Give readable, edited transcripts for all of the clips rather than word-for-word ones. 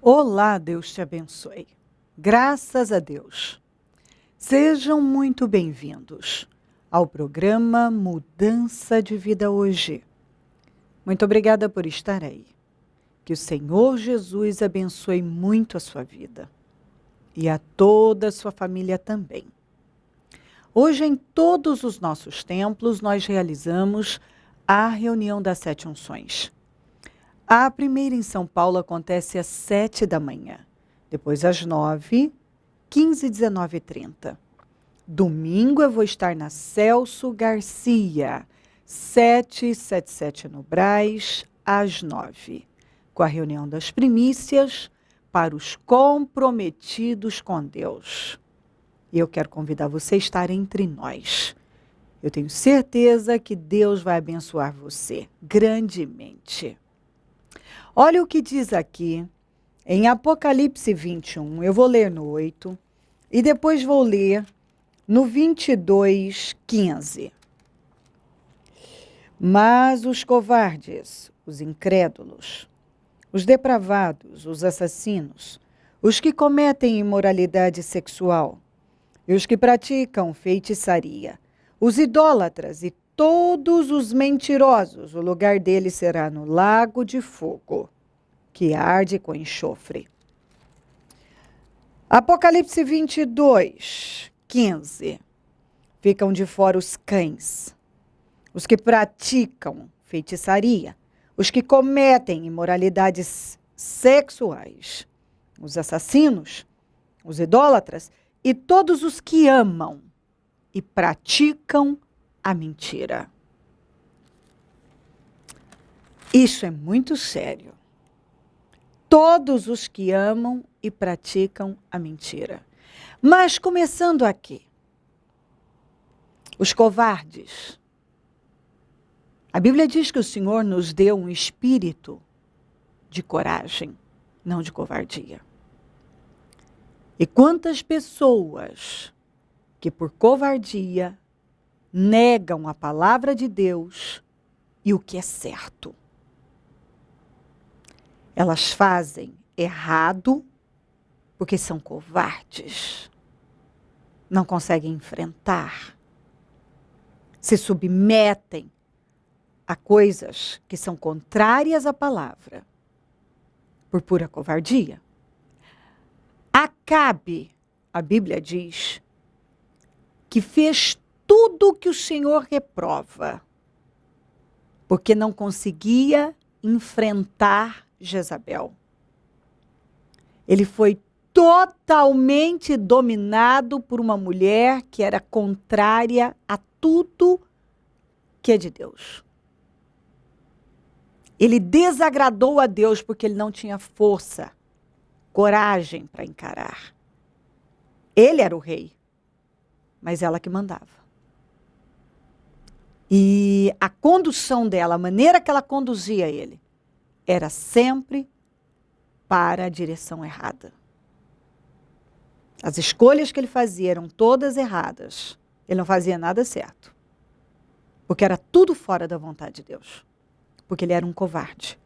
Olá, Deus te abençoe. Graças a Deus. Sejam muito bem-vindos ao programa Mudança de Vida Hoje. Muito obrigada por estar aí. Que o Senhor Jesus abençoe muito a sua vida e a toda a sua família também. Hoje, em todos os nossos templos, nós realizamos a reunião das 7 unções. A primeira em São Paulo acontece às 7 da manhã, depois às 9, 15, 19 e 30. Domingo eu vou estar na Celso Garcia, 777 no Brás, às 9, com a reunião das primícias para os comprometidos com Deus. E eu quero convidar você a estar entre nós. Eu tenho certeza que Deus vai abençoar você grandemente. Olha o que diz aqui em Apocalipse 21, eu vou ler no 8 e depois vou ler no 22, 15. Mas os covardes, os incrédulos, os depravados, os assassinos, os que cometem imoralidade sexual e os que praticam feitiçaria, os idólatras e todos os mentirosos, o lugar deles será no lago de fogo, que arde com enxofre. Apocalipse 22, 15. Ficam de fora os cães, os que praticam feitiçaria, os que cometem imoralidades sexuais, os assassinos, os idólatras e todos os que amam e praticam a mentira. Isso é muito sério. Todos os que amam e praticam a mentira. Mas começando aqui, os covardes. A Bíblia diz que o Senhor nos deu um espírito de coragem, não de covardia. E quantas pessoas que por covardia negam a palavra de Deus e o que é certo. Elas fazem errado porque são covardes. Não conseguem enfrentar. Se submetem a coisas que são contrárias à palavra por pura covardia. Acabe, a Bíblia diz, que fez tudo o que o Senhor reprova, porque não conseguia enfrentar Jezabel. Ele foi totalmente dominado por uma mulher que era contrária a tudo que é de Deus. Ele desagradou a Deus porque ele não tinha força, coragem para encarar. Ele era o rei, mas ela que mandava. E a condução dela, a maneira que ela conduzia ele, era sempre para a direção errada. As escolhas que ele fazia eram todas erradas. Ele não fazia nada certo. Porque era tudo fora da vontade de Deus. Porque ele era um covarde.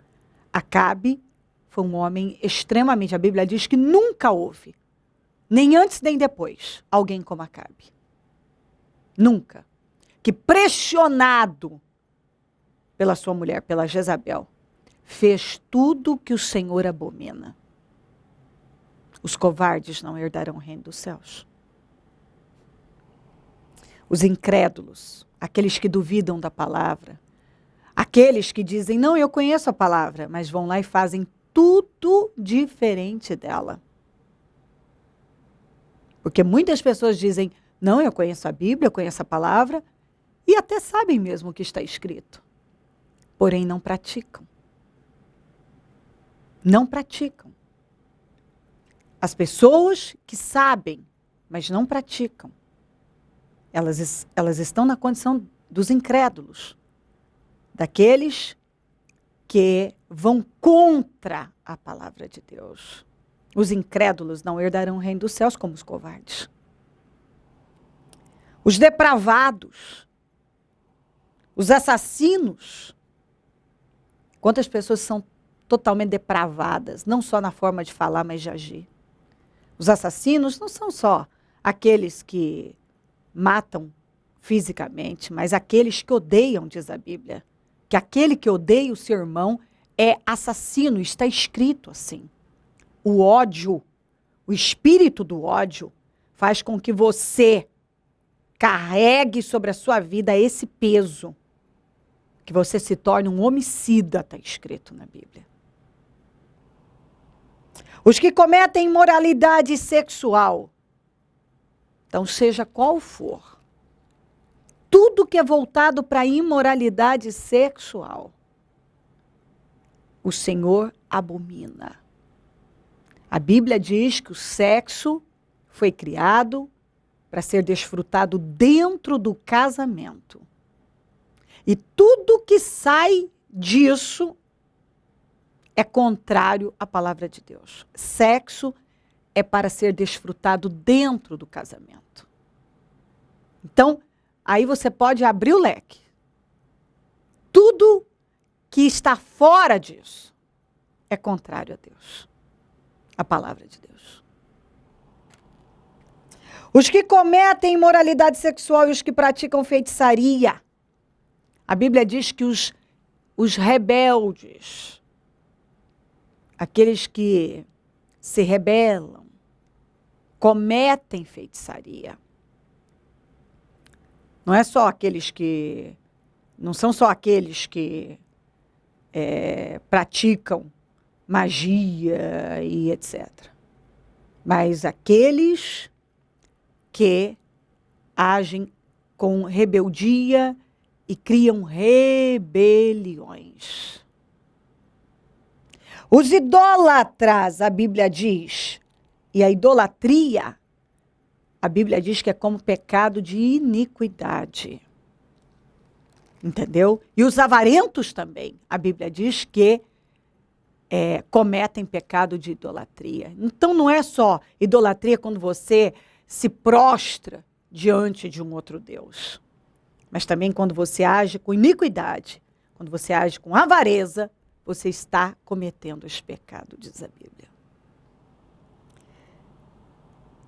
Acabe foi um homem extremamente, a Bíblia diz que nunca houve, nem antes nem depois, alguém como Acabe. Nunca. Que pressionado pela sua mulher, pela Jezabel, fez tudo que o Senhor abomina. Os covardes não herdarão o reino dos céus. Os incrédulos, aqueles que duvidam da palavra, aqueles que dizem, não, eu conheço a palavra, mas vão lá e fazem tudo diferente dela. Porque muitas pessoas dizem, não, eu conheço a Bíblia, eu conheço a palavra, e até sabem mesmo o que está escrito. Porém, não praticam. Não praticam. As pessoas que sabem, mas não praticam, elas estão na condição dos incrédulos, daqueles que vão contra a palavra de Deus. Os incrédulos não herdarão o reino dos céus como os covardes. Os depravados, os assassinos. Quantas pessoas são totalmente depravadas, não só na forma de falar, mas de agir. Os assassinos não são só aqueles que matam fisicamente, mas aqueles que odeiam, diz a Bíblia. Que aquele que odeia o seu irmão é assassino, está escrito assim. O ódio, o espírito do ódio, faz com que você carregue sobre a sua vida esse peso. Que você se torne um homicida, está escrito na Bíblia. Os que cometem imoralidade sexual, então seja qual for, tudo que é voltado para a imoralidade sexual, o Senhor abomina. A Bíblia diz que o sexo foi criado para ser desfrutado dentro do casamento. E tudo que sai disso é contrário à palavra de Deus. Sexo é para ser desfrutado dentro do casamento. Então, aí você pode abrir o leque. Tudo que está fora disso é contrário a Deus. A palavra de Deus. Os que cometem imoralidade sexual e os que praticam feitiçaria. A Bíblia diz que os rebeldes, aqueles que se rebelam, cometem feitiçaria. Não são só aqueles que praticam magia e etc. Mas aqueles que agem com rebeldia e criam rebeliões. Os idólatras, a Bíblia diz, e a idolatria, a Bíblia diz que é como pecado de iniquidade. Entendeu? E os avarentos também, a Bíblia diz que cometem pecado de idolatria. Então não é só idolatria quando você se prostra diante de um outro Deus. Mas também quando você age com iniquidade, quando você age com avareza, você está cometendo esse pecado, diz a Bíblia.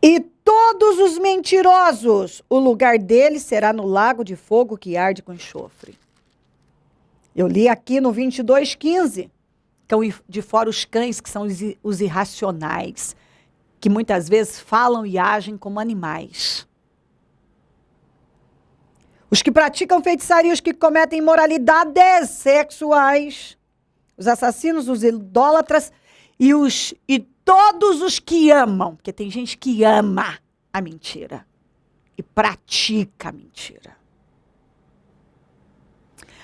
E todos os mentirosos, o lugar deles será no lago de fogo que arde com enxofre. Eu li aqui no 22:15, estão de fora os cães, que são os irracionais, que muitas vezes falam e agem como animais. Os que praticam feitiçaria, os que cometem imoralidades sexuais, os assassinos, os idólatras e todos os que amam, porque tem gente que ama a mentira e pratica a mentira.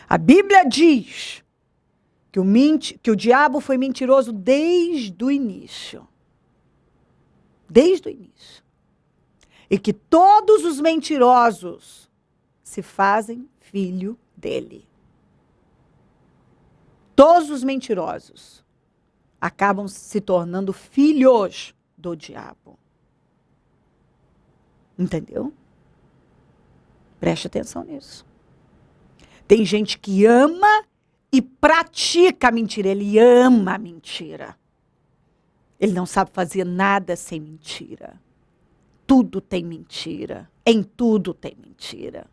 A Bíblia diz que o diabo foi mentiroso desde o início. Desde o início. E que todos os mentirosos se fazem filho dele. Todos os mentirosos acabam se tornando filhos do diabo. Entendeu? Preste atenção nisso. Tem gente que ama e pratica a mentira. Ele ama a mentira. Ele não sabe fazer nada sem mentira. Tudo tem mentira. Em tudo tem mentira.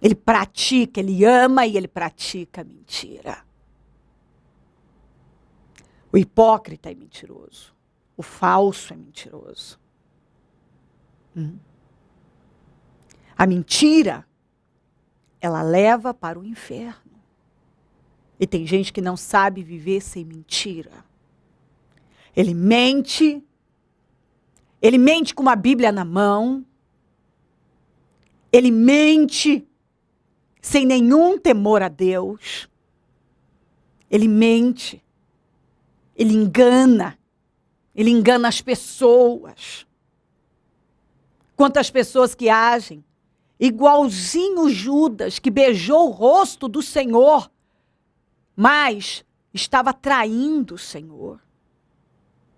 Ele pratica, ele ama e ele pratica a mentira. O hipócrita é mentiroso. O falso é mentiroso. A mentira, ela leva para o inferno. E tem gente que não sabe viver sem mentira. Ele mente com uma Bíblia na mão, ele mente sem nenhum temor a Deus, ele mente, ele engana as pessoas. Quantas pessoas que agem igualzinho Judas, que beijou o rosto do Senhor, mas estava traindo o Senhor.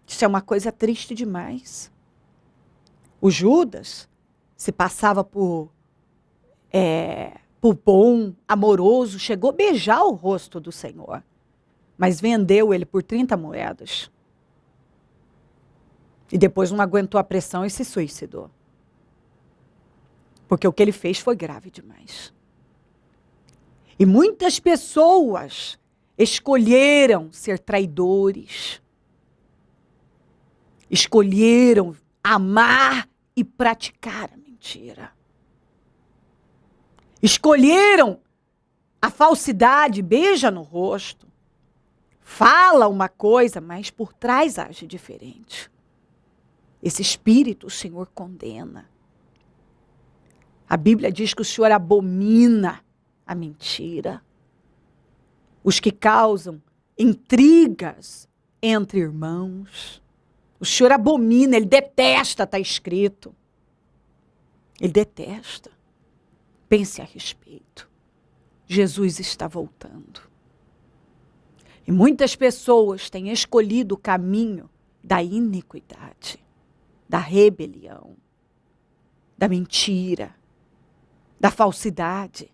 Isso é uma coisa triste demais. O Judas se passava por bom, amoroso, chegou a beijar o rosto do Senhor. mas vendeu ele por 30 moedas. E depois não aguentou a pressão e se suicidou. Porque o que ele fez foi grave demais. E muitas pessoas escolheram ser traidores. Escolheram amar e praticar a mentira. Escolheram a falsidade, beija no rosto. Fala uma coisa, mas por trás age diferente. Esse espírito o Senhor condena. A Bíblia diz que o Senhor abomina a mentira. Os que causam intrigas entre irmãos. O Senhor abomina, Ele detesta, está escrito. Ele detesta. Pense a respeito. Jesus está voltando. E muitas pessoas têm escolhido o caminho da iniquidade, da rebelião, da mentira, da falsidade,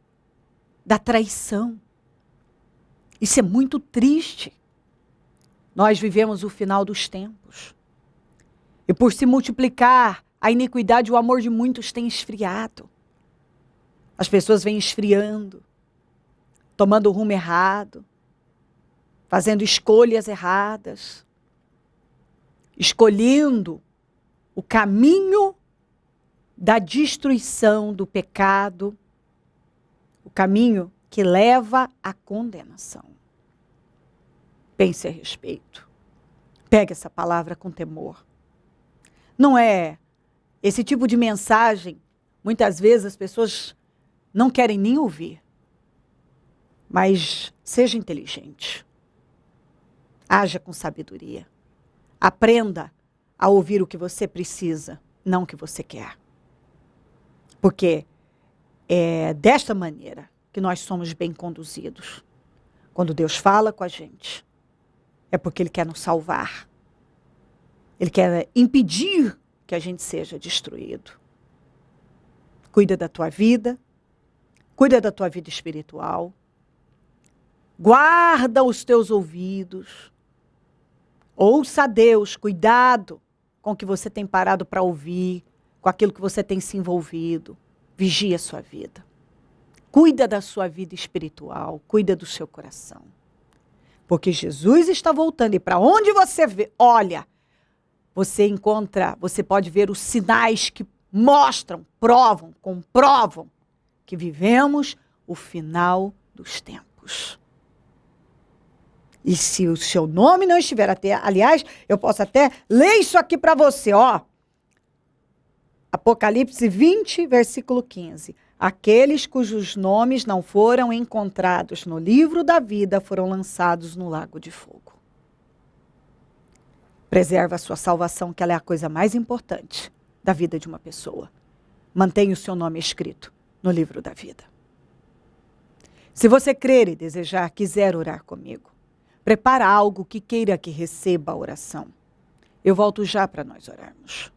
da traição. Isso é muito triste. Nós vivemos o final dos tempos. E por se multiplicar a iniquidade, o amor de muitos tem esfriado. As pessoas vêm esfriando, tomando o rumo errado, fazendo escolhas erradas, escolhendo o caminho da destruição, do pecado, o caminho que leva à condenação. Pense a respeito. Pegue essa palavra com temor. Não é esse tipo de mensagem, muitas vezes as pessoas não querem nem ouvir. Mas seja inteligente. Haja com sabedoria. Aprenda a ouvir o que você precisa, não o que você quer. Porque é desta maneira que nós somos bem conduzidos. Quando Deus fala com a gente, é porque Ele quer nos salvar. Ele quer impedir que a gente seja destruído. Cuida da tua vida, cuida da tua vida espiritual, guarda os teus ouvidos, ouça a Deus, cuidado com o que você tem parado para ouvir, com aquilo que você tem se envolvido, vigia a sua vida. Cuida da sua vida espiritual, cuida do seu coração. Porque Jesus está voltando e para onde você olha, você pode ver os sinais que mostram, comprovam que vivemos o final dos tempos. E se o seu nome não estiver até, aliás, eu posso até ler isso aqui para você, ó. Apocalipse 20, versículo 15. Aqueles cujos nomes não foram encontrados no livro da vida foram lançados no lago de fogo. Preserva a sua salvação, que ela é a coisa mais importante da vida de uma pessoa. Mantenha o seu nome escrito no livro da vida. Se você crer e desejar, quiser orar comigo, prepara algo que queira que receba a oração. Eu volto já para nós orarmos.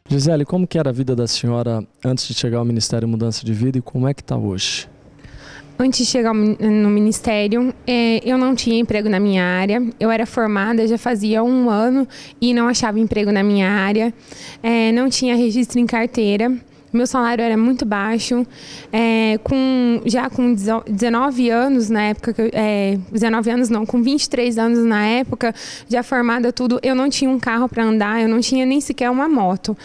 Gisele, como que era a vida da senhora antes de chegar ao Ministério Mudança de Vida e como é que está hoje? Antes de chegar no Ministério, eu não tinha emprego na minha área. Eu era formada, já fazia 1 ano e não achava emprego na minha área. Não tinha registro em carteira. Meu salário era muito baixo, já com 19 anos na época, 19 anos não, com 23 anos na época, já formada tudo, eu não tinha um carro para andar, eu não tinha nem sequer uma moto.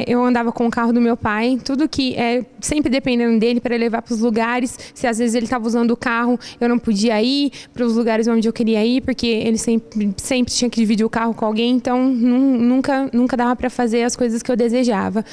Eu andava com o carro do meu pai, tudo que sempre dependendo dele para levar para os lugares. Se às vezes ele estava usando o carro, eu não podia ir para os lugares onde eu queria ir, porque ele sempre tinha que dividir o carro com alguém, então nunca dava para fazer as coisas que eu desejava.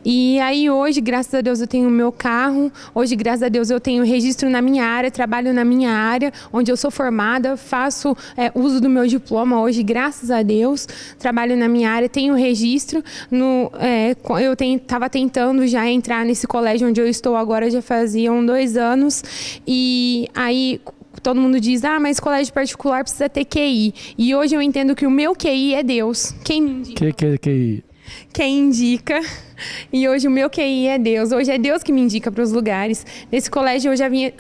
E aí hoje, graças a Deus, eu tenho o meu carro, hoje, graças a Deus, eu tenho registro na minha área, trabalho na minha área, onde eu sou formada, faço uso do meu diploma hoje, graças a Deus, trabalho na minha área, tenho registro, eu estava tentando já entrar nesse colégio onde eu estou agora, já faziam 2 anos, e aí todo mundo diz, mas colégio particular precisa ter QI, e hoje eu entendo que o meu QI é Deus. Quem me indica? QI? Quem indica E hoje o meu QI é Deus. Hoje é Deus que me indica para os lugares. Nesse colégio eu já vinha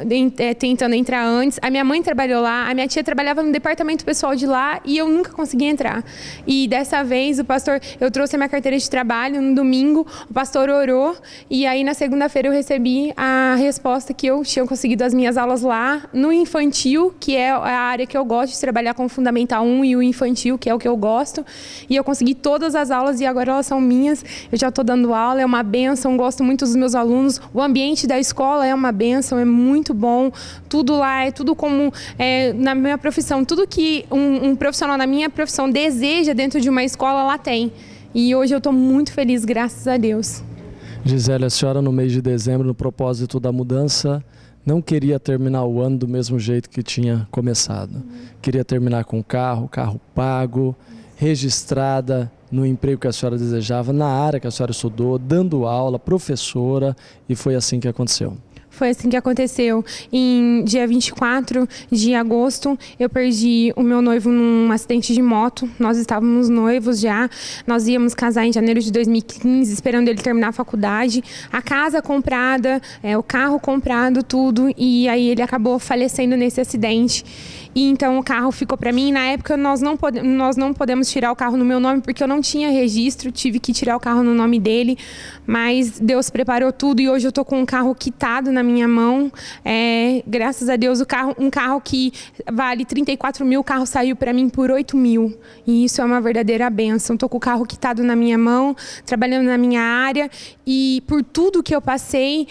tentando entrar antes. A minha mãe trabalhou lá, a minha tia trabalhava no departamento pessoal de lá e eu nunca conseguia entrar. E dessa vez eu trouxe a minha carteira de trabalho no domingo, o pastor orou e aí na segunda-feira eu recebi a resposta que eu tinha conseguido as minhas aulas lá no infantil, que é a área que eu gosto de trabalhar com o Fundamental 1 e o infantil, que é o que eu gosto. E eu consegui todas as aulas e agora elas são minhas. Eu já estou dando aula, é uma bênção, gosto muito dos meus alunos. O ambiente da escola é uma bênção, é muito bom. Tudo lá é tudo como na minha profissão. Tudo que um profissional na minha profissão deseja dentro de uma escola, lá tem. E hoje eu estou muito feliz, graças a Deus. Gisele, a senhora no mês de dezembro, no propósito da mudança, não queria terminar o ano do mesmo jeito que tinha começado. Queria terminar com carro pago, registrada no emprego que a senhora desejava, na área que a senhora estudou, dando aula, professora, e foi assim que aconteceu. Foi assim que aconteceu. Em dia 24 de agosto, eu perdi o meu noivo num acidente de moto. Nós estávamos noivos já. Nós íamos casar em janeiro de 2015, esperando ele terminar a faculdade. A casa comprada, o carro comprado, tudo. E aí ele acabou falecendo nesse acidente. E então o carro ficou para mim. Na época nós não podemos tirar o carro no meu nome porque eu não tinha registro. Tive que tirar o carro no nome dele. Mas Deus preparou tudo e hoje eu tô com um carro quitado na minha mão. Graças a Deus, um carro que vale 34 mil, o carro saiu para mim por 8 mil. E isso é uma verdadeira bênção. Tô com o carro quitado na minha mão, trabalhando na minha área. E por tudo que eu passei,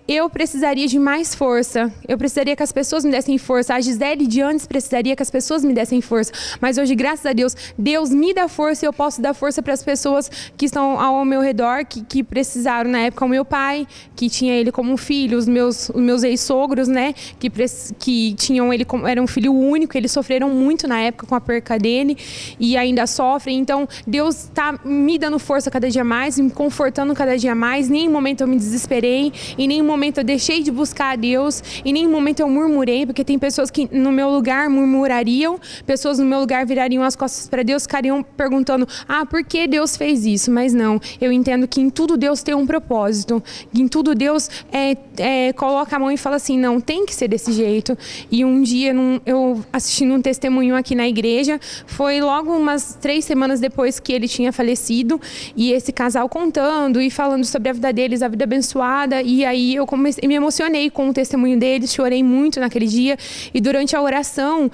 eu precisaria de mais força. Eu precisaria que as pessoas me dessem força. A Gisele de antes precisaria que as pessoas me dessem força. Mas hoje, graças a Deus, Deus me dá força e eu posso dar força para as pessoas que estão ao meu redor, que precisaram. Na época, o meu pai, que tinha ele como um filho, os meus ex-sogros, né, que tinham ele como era um filho único. Eles sofreram muito na época com a perca dele e ainda sofrem. Então, Deus está me dando força cada dia mais, me confortando cada dia mais. Em nenhum momento eu me desesperei, em nenhum momento eu deixei de buscar a Deus, em nenhum momento eu murmurei, porque tem pessoas que no meu lugar murmurariam, pessoas no meu lugar virariam as costas para Deus, ficariam perguntando, por que Deus fez isso? Mas não, eu entendo que em tudo Deus tem um propósito, em tudo Deus coloca a mão e fala assim, não, tem que ser desse jeito. E um dia, eu assistindo um testemunho aqui na igreja, foi logo umas 3 semanas depois que ele tinha falecido, e esse casal contando e falando sobre a vida deles, a vida abençoada, e aí eu me emocionei com o testemunho deles, chorei muito naquele dia, e durante a oração,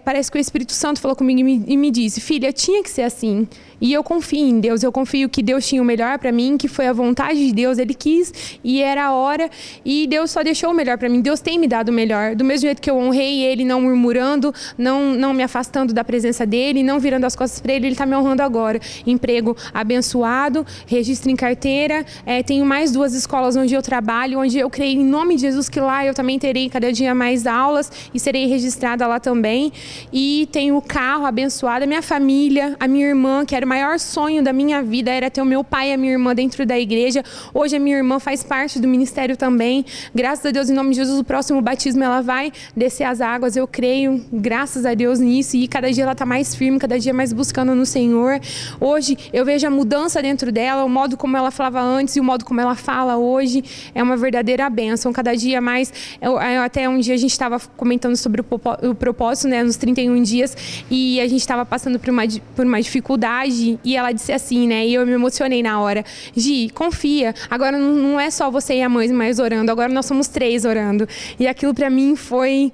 parece que o Espírito Santo falou comigo e me disse, filha, tinha que ser assim. E eu confio em Deus, eu confio que Deus tinha o melhor para mim, que foi a vontade de Deus, Ele quis e era a hora, e Deus só deixou o melhor para mim. Deus tem me dado o melhor, do mesmo jeito que eu honrei Ele, não murmurando, não me afastando da presença dEle, não virando as costas para Ele, Ele está me honrando agora. Emprego abençoado, registro em carteira, tenho mais 2 escolas onde eu trabalho, onde eu creio em nome de Jesus que lá eu também terei cada dia mais aulas e serei registrada lá também. E tenho o carro abençoado, a minha família, a minha irmã, que era o maior sonho da minha vida, era ter o meu pai e a minha irmã dentro da igreja. Hoje a minha irmã faz parte do ministério também. Graças a Deus, em nome de Jesus, o próximo batismo ela vai descer as águas, eu creio, graças a Deus nisso, e cada dia ela está mais firme, cada dia mais buscando no Senhor. Hoje eu vejo a mudança dentro dela, o modo como ela falava antes e o modo como ela fala hoje, é uma verdadeira bênção. Cada dia mais, até um dia a gente estava comentando sobre o propósito, né, nos 31 dias, e a gente estava passando por uma dificuldade, e ela disse assim, né, e eu me emocionei na hora, Gi, confia, agora não é só você e a mãe mais orando, agora nós somos 3 orando, e aquilo para mim foi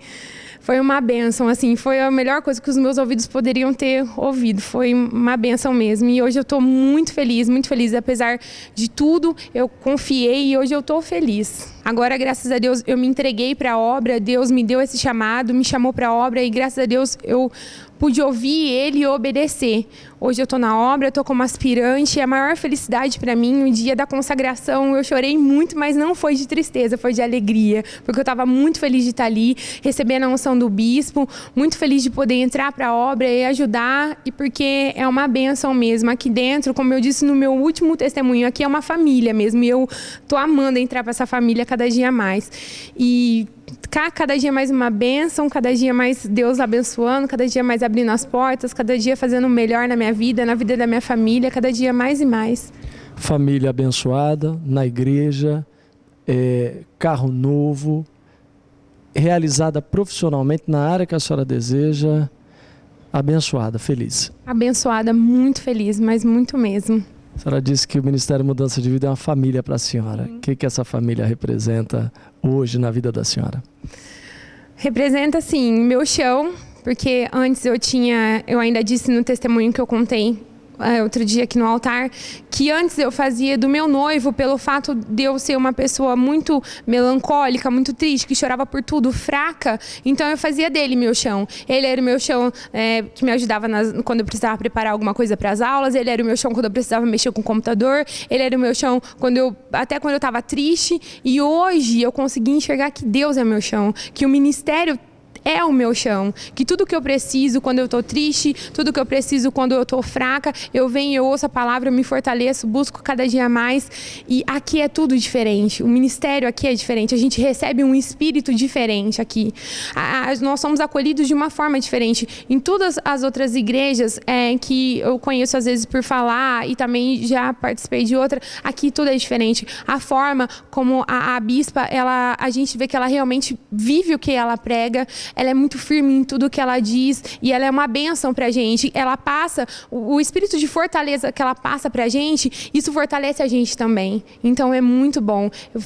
uma bênção, assim, foi a melhor coisa que os meus ouvidos poderiam ter ouvido, foi uma bênção mesmo, e hoje eu estou muito feliz, apesar de tudo, eu confiei e hoje eu estou feliz. Agora, graças a Deus, eu me entreguei para a obra, Deus me deu esse chamado, me chamou para a obra e graças a Deus eu pude ouvir Ele e obedecer. Hoje eu estou na obra, estou como aspirante, é a maior felicidade para mim. O dia da consagração eu chorei muito, mas não foi de tristeza, foi de alegria, porque eu estava muito feliz de estar ali, recebendo a unção do bispo, muito feliz de poder entrar para a obra e ajudar, e porque é uma bênção mesmo. Aqui dentro, como eu disse no meu último testemunho, aqui é uma família mesmo, e eu estou amando entrar para essa família cada dia mais. E cada dia mais uma bênção, cada dia mais Deus abençoando, cada dia mais abrindo as portas, cada dia fazendo o melhor na minha vida, na vida da minha família, cada dia mais e mais. família abençoada, na igreja, carro novo, realizada profissionalmente na área que a senhora deseja, abençoada, feliz. Abençoada, muito feliz, mas muito mesmo. A senhora disse que o Ministério Mudança de Vida é uma família para a senhora. O que essa família representa hoje na vida da senhora? Representa, sim, meu chão, porque antes eu ainda disse no testemunho que eu contei outro dia aqui no altar, que antes eu fazia do meu noivo, pelo fato de eu ser uma pessoa muito melancólica, muito triste, que chorava por tudo, fraca, então eu fazia dele meu chão. Ele era o meu chão que me ajudava quando eu precisava preparar alguma coisa para as aulas, ele era o meu chão quando eu precisava mexer com o computador, ele era o meu chão até quando eu estava triste, e hoje eu consegui enxergar que Deus é meu chão, que o ministério é o meu chão, que tudo que eu preciso quando eu estou triste, tudo que eu preciso quando eu estou fraca, eu venho, eu ouço a palavra, eu me fortaleço, busco cada dia mais, e aqui é tudo diferente, o ministério aqui é diferente, a gente recebe um espírito diferente aqui, nós somos acolhidos de uma forma diferente. Em todas as outras igrejas que eu conheço às vezes por falar, e também já participei de outra, aqui tudo é diferente, a forma como a bispa, a gente vê que ela realmente vive o que ela prega, ela é muito firme em tudo que ela diz, e ela é uma bênção pra gente. Ela passa, o espírito de fortaleza que ela passa pra gente, isso fortalece a gente também. Então é muito bom. Eu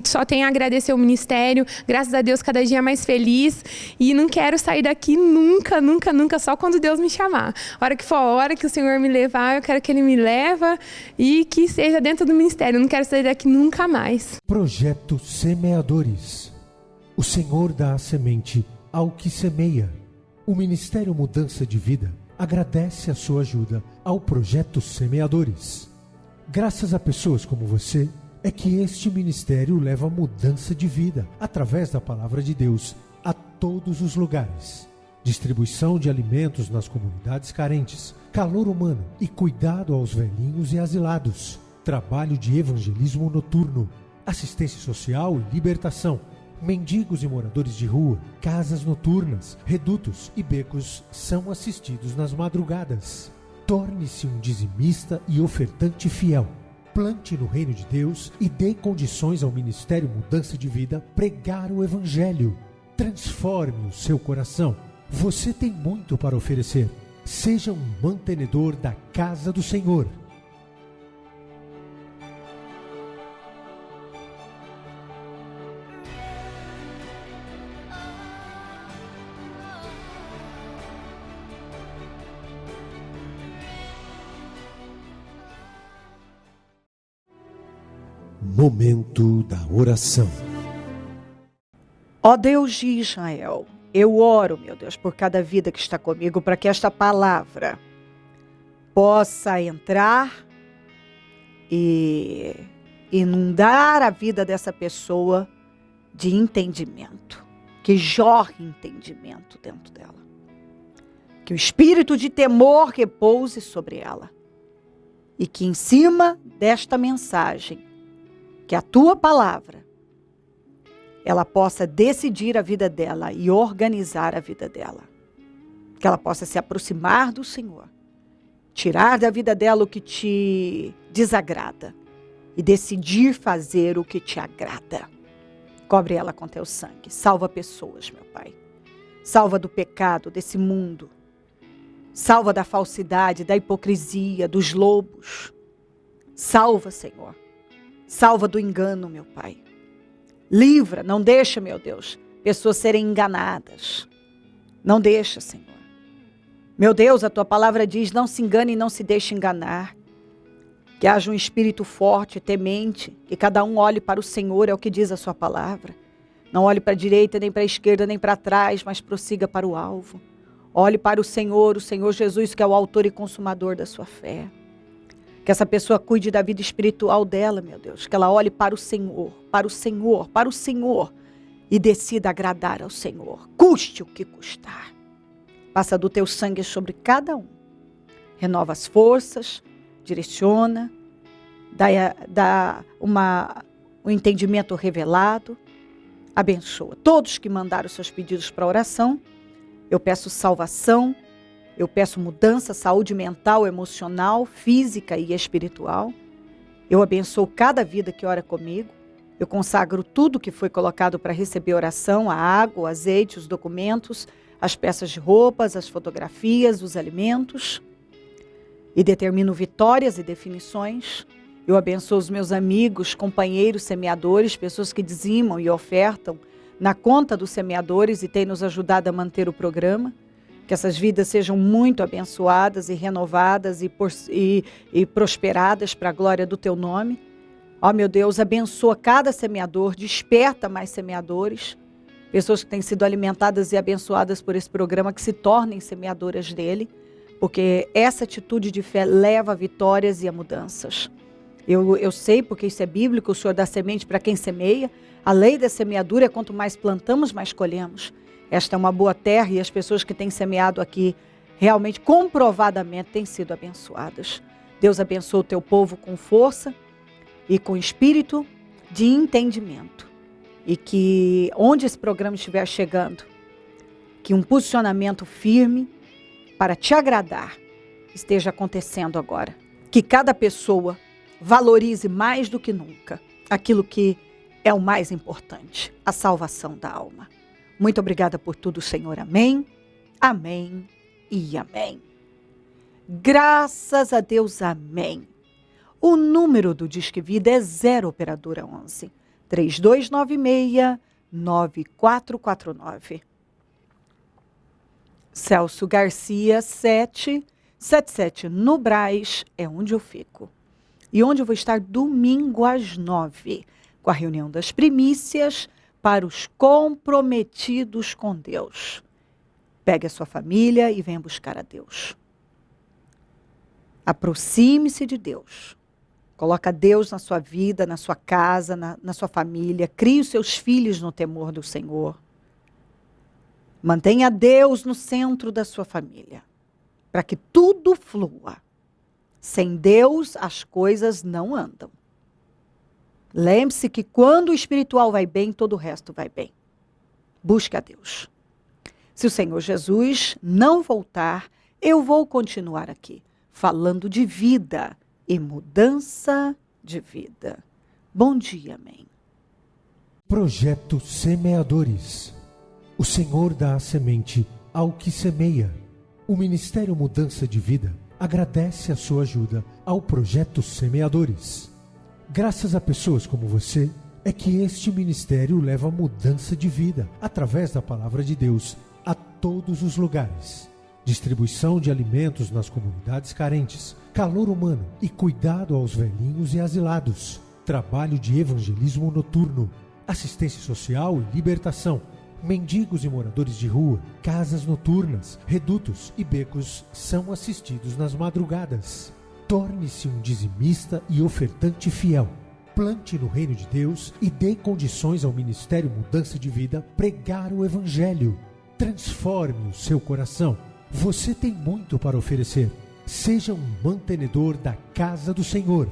só tenho a agradecer o ministério, graças a Deus cada dia mais feliz, e não quero sair daqui nunca, nunca, nunca, só quando Deus me chamar. A hora que for a hora que o Senhor me levar, eu quero que Ele me leve e que seja dentro do ministério. Eu não quero sair daqui nunca mais. Projeto Semeadores. O Senhor dá a semente ao que semeia. O Ministério Mudança de Vida agradece a sua ajuda ao Projeto Semeadores. Graças a pessoas como você, é que este ministério leva mudança de vida, através da Palavra de Deus, a todos os lugares. Distribuição de alimentos nas comunidades carentes, calor humano e cuidado aos velhinhos e asilados. Trabalho de evangelismo noturno, assistência social e libertação. Mendigos e moradores de rua, casas noturnas, redutos e becos são assistidos nas madrugadas. Torne-se um dizimista e ofertante fiel. Plante no reino de Deus e dê condições ao Ministério Mudança de Vida pregar o Evangelho. Transforme o seu coração. Você tem muito para oferecer. Seja um mantenedor da casa do Senhor. Momento da oração. Ó Deus de Israel, eu oro, meu Deus, por cada vida que está comigo, para que esta palavra possa entrar e inundar a vida dessa pessoa de entendimento, que jorre entendimento dentro dela, que o espírito de temor repouse sobre ela, e que em cima desta mensagem, que a tua palavra, ela possa decidir a vida dela e organizar a vida dela. Que ela possa se aproximar do Senhor, tirar da vida dela o que te desagrada e decidir fazer o que te agrada. Cobre ela com teu sangue. Salva pessoas, meu Pai. Salva do pecado, desse mundo. Salva da falsidade, da hipocrisia, dos lobos. Salva, Senhor. Salva do engano, meu Pai. Livra, não deixa, meu Deus, pessoas serem enganadas. Não deixa, Senhor. Meu Deus, a tua palavra diz, não se engane e não se deixe enganar. Que haja um espírito forte, temente, que cada um olhe para o Senhor, é o que diz a sua palavra. Não olhe para a direita, nem para a esquerda, nem para trás, mas prossiga para o alvo. Olhe para o Senhor Jesus, que é o autor e consumador da sua fé. Que essa pessoa cuide da vida espiritual dela, meu Deus. Que ela olhe para o Senhor, para o Senhor, para o Senhor e decida agradar ao Senhor. Custe o que custar. Passa do teu sangue sobre cada um. Renova as forças, direciona, dá um entendimento revelado. Abençoa todos que mandaram seus pedidos para oração. Eu peço salvação. Eu peço mudança, saúde mental, emocional, física e espiritual. Eu abençoo cada vida que ora comigo. Eu consagro tudo que foi colocado para receber oração, a água, o azeite, os documentos, as peças de roupas, as fotografias, os alimentos. E determino vitórias e definições. Eu abençoo os meus amigos, companheiros, semeadores, pessoas que dizimam e ofertam na conta dos semeadores e têm nos ajudado a manter o programa. Que essas vidas sejam muito abençoadas e renovadas e prosperadas para a glória do teu nome. Ó, meu Deus, abençoa cada semeador, desperta mais semeadores, pessoas que têm sido alimentadas e abençoadas por esse programa, que se tornem semeadoras dele, porque essa atitude de fé leva a vitórias e a mudanças. Eu sei, porque isso é bíblico, o Senhor dá semente para quem semeia. A lei da semeadura é quanto mais plantamos, mais colhemos. Esta é uma boa terra e as pessoas que têm semeado aqui, realmente, comprovadamente, têm sido abençoadas. Deus abençoa o teu povo com força e com espírito de entendimento. E que onde esse programa estiver chegando, que um posicionamento firme para te agradar esteja acontecendo agora. Que cada pessoa valorize mais do que nunca aquilo que é o mais importante, a salvação da alma. Muito obrigada por tudo, Senhor. Amém, amém e amém. Graças a Deus, amém. O número do Disque Vida é 0 operadora 11 3296-9449. Celso Garcia 777 no Brás é onde eu fico. E onde eu vou estar domingo às 9, com a reunião das primícias para os comprometidos com Deus. Pegue a sua família e venha buscar a Deus. Aproxime-se de Deus. Coloca Deus na sua vida, na sua casa, na sua família. Crie os seus filhos no temor do Senhor. Mantenha Deus no centro da sua família, para que tudo flua. Sem Deus, as coisas não andam. Lembre-se que quando o espiritual vai bem, todo o resto vai bem. Busque a Deus. Se o Senhor Jesus não voltar, eu vou continuar aqui, falando de vida e mudança de vida. Bom dia, amém. Projeto Semeadores. O Senhor dá a semente ao que semeia. O Ministério Mudança de Vida agradece a sua ajuda ao Projeto Semeadores. Graças a pessoas como você, é que este ministério leva mudança de vida, através da Palavra de Deus, a todos os lugares. Distribuição de alimentos nas comunidades carentes, calor humano e cuidado aos velhinhos e asilados. Trabalho de evangelismo noturno, assistência social e libertação. Mendigos e moradores de rua, casas noturnas, redutos e becos são assistidos nas madrugadas. Torne-se um dizimista e ofertante fiel. Plante no reino de Deus e dê condições ao Ministério Mudança de Vida pregar o Evangelho. Transforme o seu coração. Você tem muito para oferecer. Seja um mantenedor da casa do Senhor.